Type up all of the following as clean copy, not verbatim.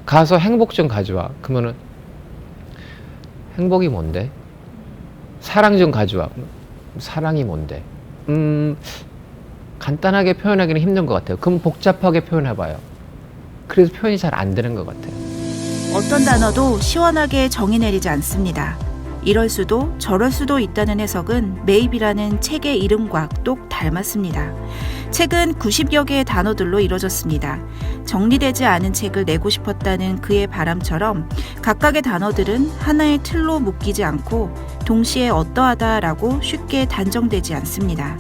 가서 행복 좀 가져와. 그러면은 행복이 뭔데? 사랑 좀 가져와. 사랑이 뭔데? 간단하게 표현하기는 힘든 것 같아요. 그럼 복잡하게 표현해봐요. 그래서 표현이 잘 안 되는 것 같아요. 어떤 단어도 시원하게 정의 내리지 않습니다. 이럴 수도 저럴 수도 있다는 해석은 maybe라는 책의 이름과 똑 닮았습니다. 책은 90여 개의 단어들로 이루어졌습니다. 정리되지 않은 책을 내고 싶었다는 그의 바람처럼 각각의 단어들은 하나의 틀로 묶이지 않고 동시에 어떠하다라고 쉽게 단정되지 않습니다.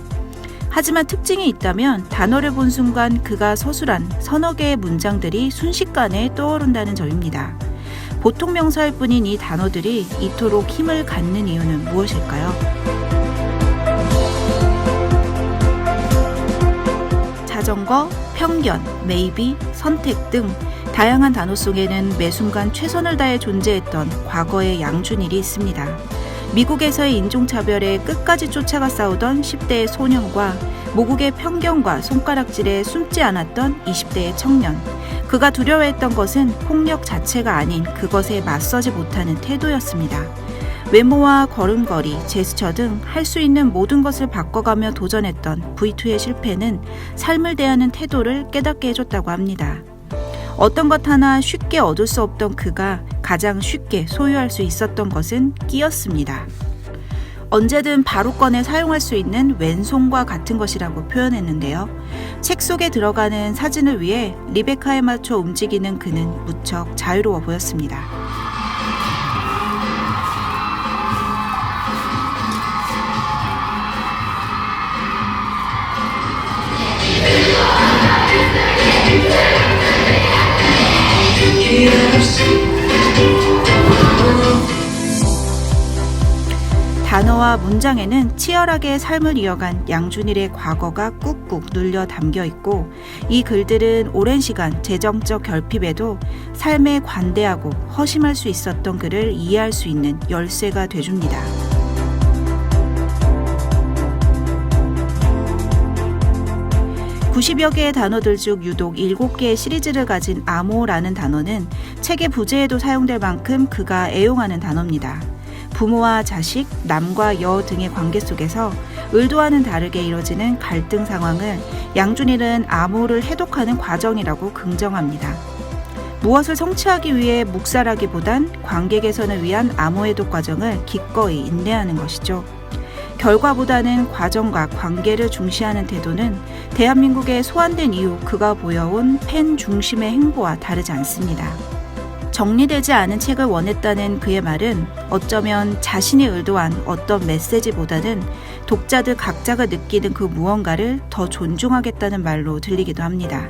하지만 특징이 있다면 단어를 본 순간 그가 서술한 서너 개의 문장들이 순식간에 떠오른다는 점입니다. 보통 명사일 뿐인 이 단어들이 이토록 힘을 갖는 이유는 무엇일까요? 자전거, 편견, maybe, 선택 등 다양한 단어 속에는 매 순간 최선을 다해 존재했던 과거의 양준일이 있습니다. 미국에서의 인종차별에 끝까지 쫓아가 싸우던 10대의 소년과 모국의 편견과 손가락질에 숨지 않았던 20대의 청년. 그가 두려워했던 것은 폭력 자체가 아닌 그것에 맞서지 못하는 태도였습니다. 외모와 걸음걸이, 제스처 등 할 수 있는 모든 것을 바꿔가며 도전했던 V2의 실패는 삶을 대하는 태도를 깨닫게 해줬다고 합니다. 어떤 것 하나 쉽게 얻을 수 없던 그가 가장 쉽게 소유할 수 있었던 것은 끼였습니다. 언제든 바로 꺼내 사용할 수 있는 왼손과 같은 것이라고 표현했는데요. 책 속에 들어가는 사진을 위해 리베카에 맞춰 움직이는 그는 무척 자유로워 보였습니다. 단어와 문장에는 치열하게 삶을 이어간 양준일의 과거가 꾹꾹 눌려 담겨 있고 이 글들은 오랜 시간 재정적 결핍에도 삶에 관대하고 허심할 수 있었던 그를 이해할 수 있는 열쇠가 돼줍니다. (90여) 개의 단어들 중 유독 7개의 시리즈를 가진 암호라는 단어는 책의 부제에도 사용될 만큼 그가 애용하는 단어입니다. 부모와 자식, 남과 여 등의 관계 속에서 의도와는 다르게 이뤄지는 갈등 상황을 양준일은 암호를 해독하는 과정이라고 긍정합니다. 무엇을 성취하기 위해 묵살하기보단 관계 개선을 위한 암호 해독 과정을 기꺼이 인내하는 것이죠. 결과보다는 과정과 관계를 중시하는 태도는 대한민국에 소환된 이후 그가 보여온 팬 중심의 행보와 다르지 않습니다. 정리되지 않은 책을 원했다는 그의 말은 어쩌면 자신이 의도한 어떤 메시지보다는 독자들 각자가 느끼는 그 무언가를 더 존중하겠다는 말로 들리기도 합니다.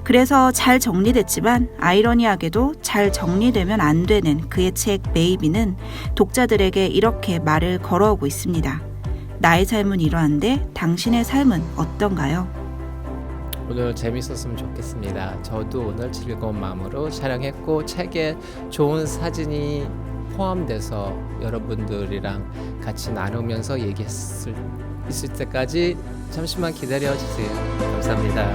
그래서 잘 정리됐지만 아이러니하게도 잘 정리되면 안 되는 그의 책 메이비는 독자들에게 이렇게 말을 걸어오고 있습니다. 나의 삶은 이러한데 당신의 삶은 어떤가요? 오늘 재밌었으면 좋겠습니다. 저도 오늘 즐거운 마음으로 촬영했고 책에 좋은 사진이 포함돼서 여러분들이랑 같이 나누면서 얘기했을 있을 때까지 잠시만 기다려 주세요. 감사합니다.